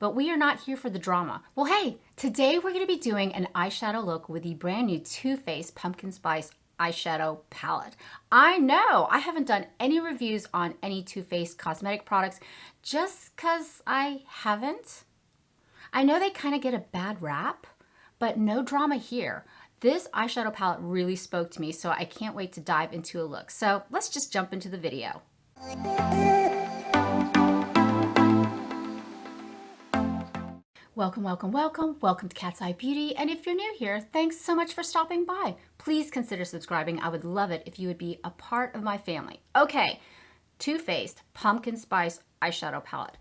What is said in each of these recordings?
But we are not here for the drama. Well, hey, today we're gonna be doing an eyeshadow look with the brand new Too Faced Pumpkin Spice eyeshadow palette. I know I haven't done any reviews on any Too Faced cosmetic products just because I haven't. I know they kind of get a bad rap, but no drama here. This eyeshadow palette really spoke to me, so I can't wait to dive into a look. So let's just jump into the video. Welcome, welcome, welcome. Welcome to Cat's Eye Beauty. And if you're new here, thanks so much for stopping by. Please consider subscribing. I would love it if you would be a part of my family. Okay, Too Faced Pumpkin Spice eyeshadow palette.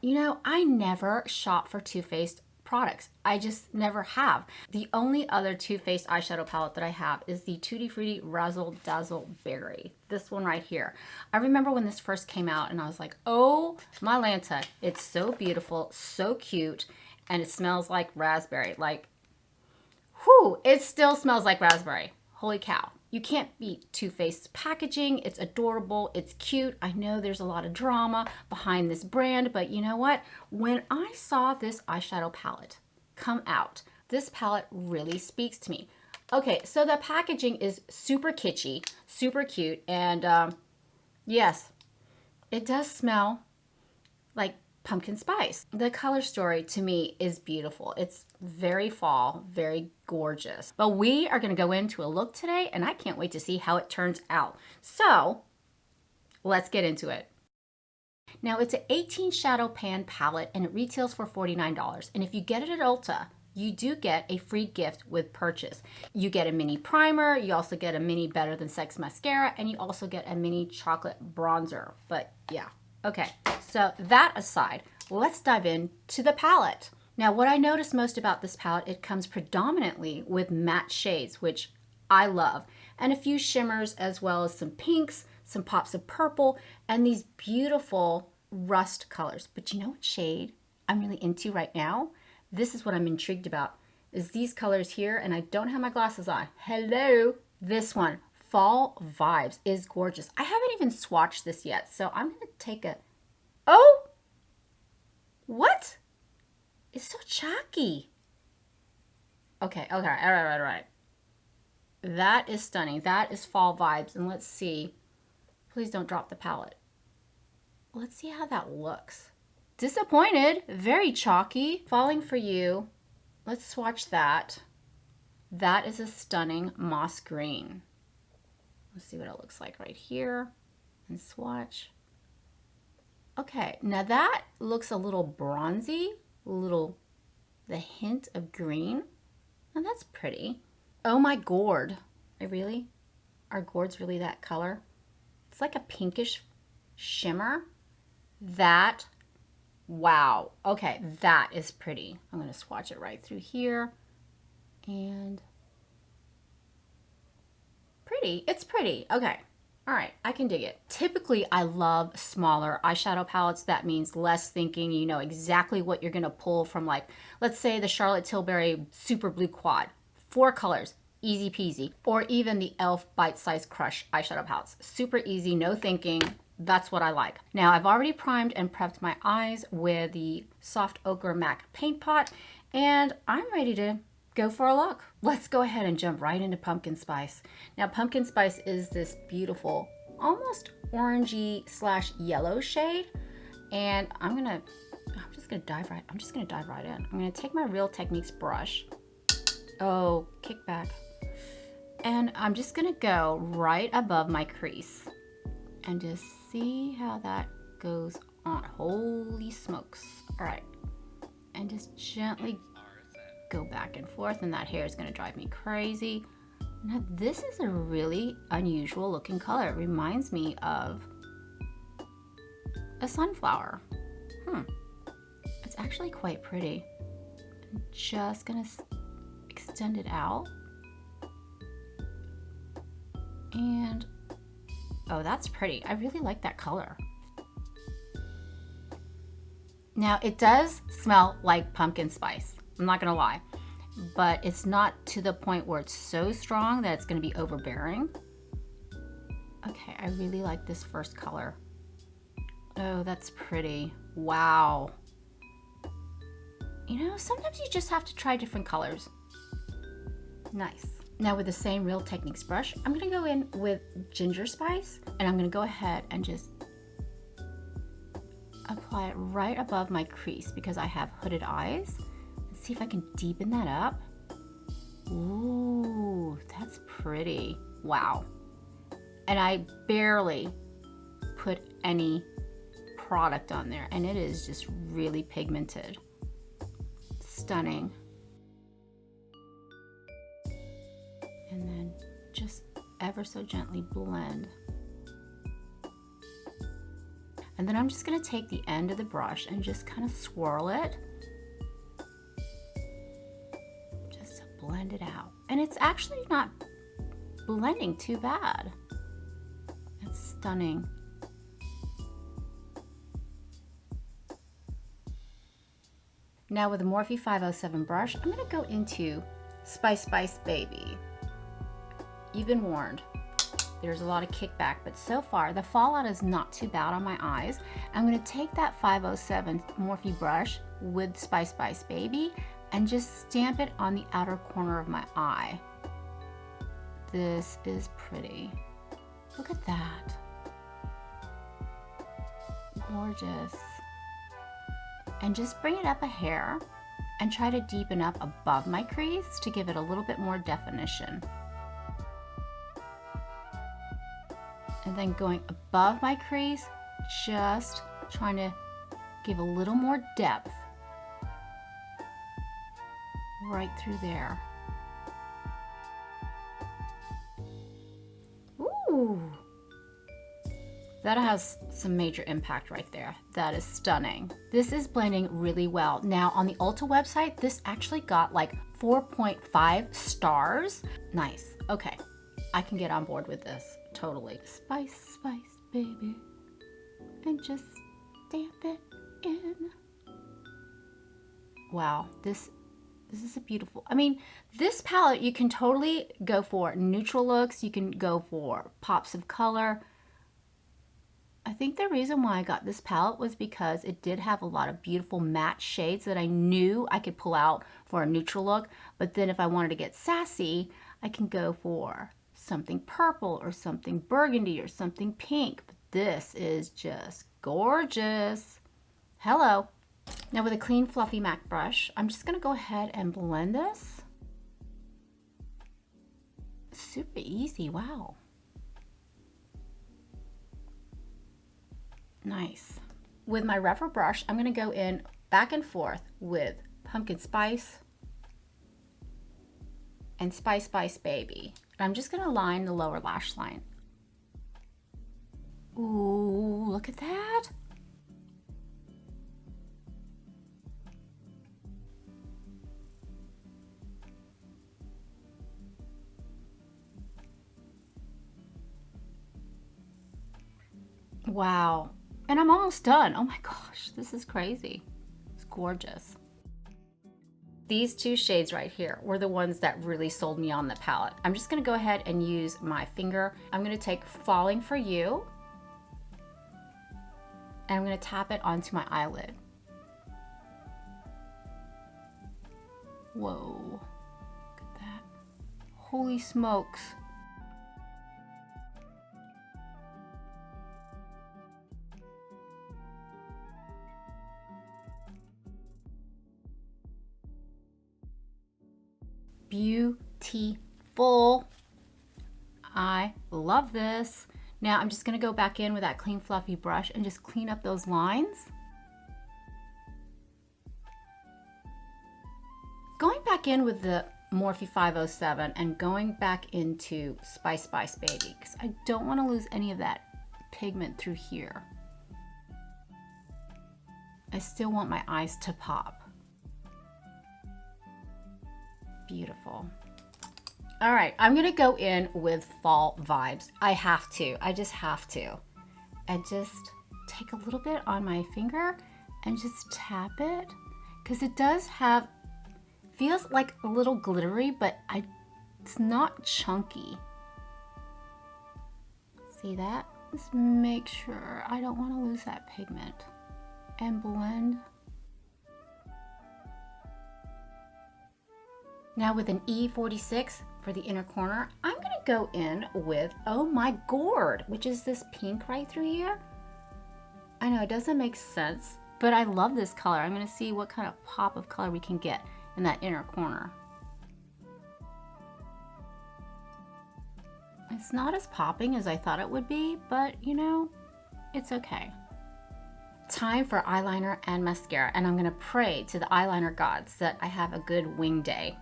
You know, I never shop for Too Faced products. I just never have. The only other Too Faced eyeshadow palette that I have is the Tutti Frutti Razzle Dazzle Berry. This one right here. I remember when this first came out and I was like, oh my Lanta, it's so beautiful, so cute, and it smells like raspberry. Like, whew, it still smells like raspberry. Holy cow. You can't beat Too Faced packaging. It's adorable. It's cute. I know there's a lot of drama behind this brand, but you know what? When I saw this eyeshadow palette come out, this palette really speaks to me. Okay, so the packaging is super kitschy, super cute, and yes, it does smell like pumpkin spice. The color story to me is beautiful. It's very fall, very gorgeous. But we are going to go into a look today and I can't wait to see how it turns out. So let's get into it. Now it's an 18 shadow pan palette and it retails for $49. And if you get it at Ulta, you do get a free gift with purchase. You get a mini primer, you also get a mini Better Than Sex mascara, and you also get a mini chocolate bronzer. But yeah. Okay, so that aside, let's dive into the palette. Now, what I noticed most about this palette, it comes predominantly with matte shades, which I love, and a few shimmers as well as some pinks, some pops of purple, and these beautiful rust colors. But you know what shade I'm really into right now? This is what I'm intrigued about, is these colors here, and I don't have my glasses on. Hello, this one. Fall Vibes is gorgeous. I haven't even swatched this yet, so I'm gonna take a, oh, what? It's so chalky. Okay, all right. That is stunning. That is Fall Vibes, and let's see. Please don't drop the palette. Let's see how that looks. Disappointed, very chalky. Falling for You. Let's swatch that. That is a stunning moss green. Let's see what it looks like right here and swatch. Okay, now that looks a little bronzy, the hint of green, and that's pretty. Oh my gourd. Are gourds really that color? It's like a pinkish shimmer. That, wow. Okay, that is pretty. I'm gonna swatch it right through here and pretty. It's pretty. Okay. All right. I can dig it. Typically, I love smaller eyeshadow palettes. That means less thinking. You know exactly what you're going to pull from, like, let's say the Charlotte Tilbury Super Blue Quad. 4 colors. Easy peasy. Or even the e.l.f. Bite Size Crush eyeshadow palettes. Super easy. No thinking. That's what I like. Now, I've already primed and prepped my eyes with the Soft Ochre MAC Paint Pot. And I'm ready to go for a look. Let's go ahead and jump right into Pumpkin Spice. Now, Pumpkin Spice is this beautiful, almost orangey / yellow shade. And I'm just gonna dive right in. I'm gonna take my Real Techniques brush. Oh, kick back. And I'm just gonna go right above my crease and just see how that goes on. Holy smokes. All right. And just gently go back and forth, and that hair is going to drive me crazy. Now this is a really unusual looking color. It reminds me of a sunflower. It's actually quite pretty. I'm just going to extend it out. And oh, that's pretty. I really like that color. Now it does smell like pumpkin spice. I'm not gonna lie, but it's not to the point where it's so strong that it's gonna be overbearing. Okay, I really like this first color. Oh, that's pretty. Wow. You know, sometimes you just have to try different colors. Nice. Now with the same Real Techniques brush, I'm gonna go in with Ginger Spice, and I'm gonna go ahead and just apply it right above my crease because I have hooded eyes. Let's see if I can deepen that up. Ooh, that's pretty. Wow. And I barely put any product on there, and it is just really pigmented. Stunning. And then just ever so gently blend. And then I'm just gonna take the end of the brush and just kind of swirl it. Just to blend it out. And it's actually not blending too bad. It's stunning. Now with the Morphe 507 brush, I'm gonna go into Spice Spice Baby. You've been warned. There's a lot of kickback, but so far the fallout is not too bad on my eyes. I'm gonna take that 507 Morphe brush with Spice Spice Baby and just stamp it on the outer corner of my eye. This is pretty. Look at that. Gorgeous. And just bring it up a hair and try to deepen up above my crease to give it a little bit more definition. And then going above my crease, just trying to give a little more depth right through there. Ooh, that has some major impact right there. That is stunning. This is blending really well. Now on the Ulta website, this actually got like 4.5 stars. Nice. Okay, I can get on board with this. Totally. Spice, Spice, Baby. And just stamp it in. Wow, this is a beautiful, I mean, this palette you can totally go for neutral looks. You can go for pops of color. I think the reason why I got this palette was because it did have a lot of beautiful matte shades that I knew I could pull out for a neutral look. But then if I wanted to get sassy, I can go for something purple or something burgundy or something pink. But this is just gorgeous. Hello. Now with a clean fluffy MAC brush, I'm just gonna go ahead and blend this. Super easy, wow. Nice. With my rougher brush, I'm gonna go in back and forth with Pumpkin Spice and Spice Spice Baby. And I'm just gonna line the lower lash line. Ooh, look at that. Wow. And I'm almost done. Oh my gosh, this is crazy. It's gorgeous. These two shades right here were the ones that really sold me on the palette. I'm just gonna go ahead and use my finger. I'm gonna take Falling For You, and I'm gonna tap it onto my eyelid. Whoa, look at that. Holy smokes. Beautiful. I love this. Now I'm just gonna go back in with that clean fluffy brush and just clean up those lines. Going back in with the Morphe 507 and going back into Spice Spice Baby because I don't want to lose any of that pigment through here. I still want my eyes to pop. Beautiful. All right, I'm gonna go in with fall vibes. I have to, I just have to. And just take a little bit on my finger and just tap it. Because it does have, feels like a little glittery, but it's not chunky. See that? Just make sure I don't want to lose that pigment. And blend. Now with an E46 for the inner corner, I'm gonna go in with Oh My Gourd, which is this pink right through here. I know it doesn't make sense, but I love this color. I'm gonna see what kind of pop of color we can get in that inner corner. It's not as popping as I thought it would be, but you know, it's okay. Time for eyeliner and mascara, and I'm gonna pray to the eyeliner gods that I have a good wing day.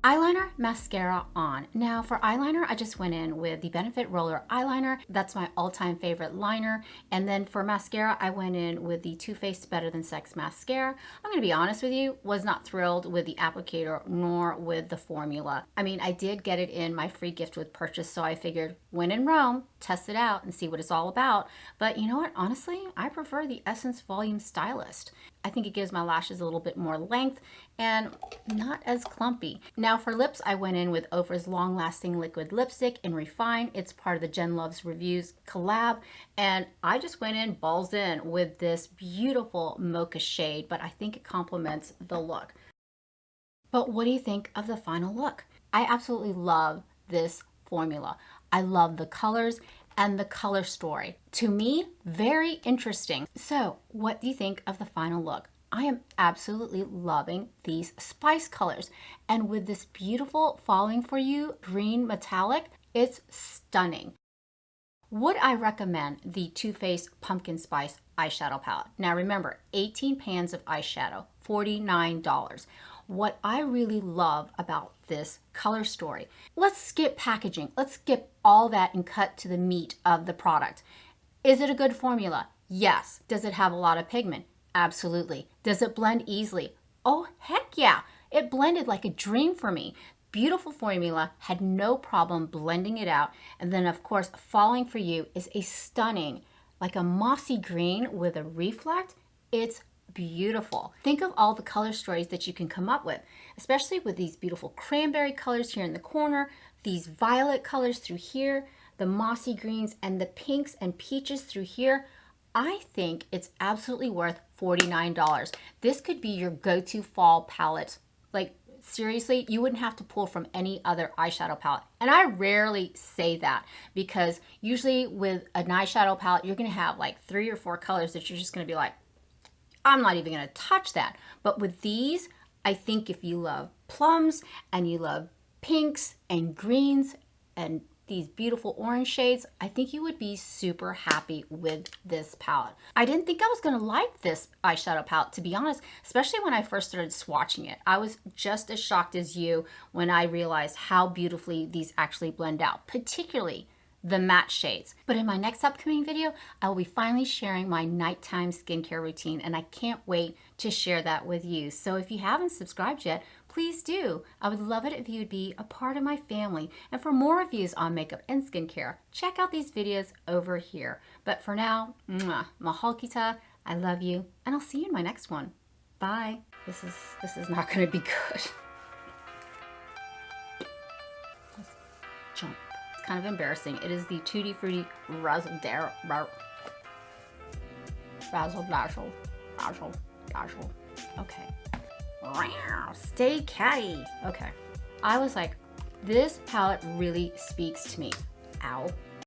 Eyeliner, mascara on. Now for eyeliner, I just went in with the Benefit Roller Eyeliner. That's my all-time favorite liner. And then for mascara, I went in with the Too Faced Better Than Sex Mascara. I'm gonna be honest with you, was not thrilled with the applicator nor with the formula. I mean, I did get it in my free gift with purchase, so I figured when in Rome, test it out and see what it's all about. But you know what, honestly, I prefer the Essence Volume Stylist. I think it gives my lashes a little bit more length and not as clumpy. Now for lips, I went in with OFRA's Long Lasting Liquid Lipstick in Refine. It's part of the Jen Loves Reviews collab. And I just went in balls in with this beautiful mocha shade, but I think it complements the look. But what do you think of the final look? I absolutely love this formula. I love the colors and the color story. To me, very interesting. So what do you think of the final look? I am absolutely loving these spice colors. And with this beautiful Falling For You green metallic, it's stunning. Would I recommend the Too Faced Pumpkin Spice eyeshadow palette? Now remember, 18 pans of eyeshadow, $49. What I really love about this color story, let's skip packaging. Let's skip all that and cut to the meat of the product. Is it a good formula? Yes. Does it have a lot of pigment? Absolutely. Does it blend easily? Oh, heck yeah. It blended like a dream for me. Beautiful formula, had no problem blending it out. And then of course, Falling For You is a stunning, like a mossy green with a reflect. It's beautiful. Think of all the color stories that you can come up with, especially with these beautiful cranberry colors here in the corner, these violet colors through here, the mossy greens and the pinks and peaches through here. I think it's absolutely worth $49. This could be your go-to fall palette. Like seriously, you wouldn't have to pull from any other eyeshadow palette. And I rarely say that because usually with an eyeshadow palette, you're gonna have like 3 or 4 colors that you're just gonna be like, I'm not even gonna touch that. But with these, I think if you love plums and you love pinks and greens and these beautiful orange shades, I think you would be super happy with this palette. I didn't think I was gonna like this eyeshadow palette, to be honest, especially when I first started swatching it. I was just as shocked as you when I realized how beautifully these actually blend out, particularly the matte shades. But in my next upcoming video, I will be finally sharing my nighttime skincare routine, and I can't wait to share that with you. So if you haven't subscribed yet, please do. I would love it if you would be a part of my family. And for more reviews on makeup and skincare, check out these videos over here. But for now, mahal kita, I love you, and I'll see you in my next one. Bye. This is not gonna be good. Let's jump. Kind of embarrassing. It is the Tutti Frutti Razzle Dazzle. Okay. Stay catty. Okay. I was like, this palette really speaks to me. Ow.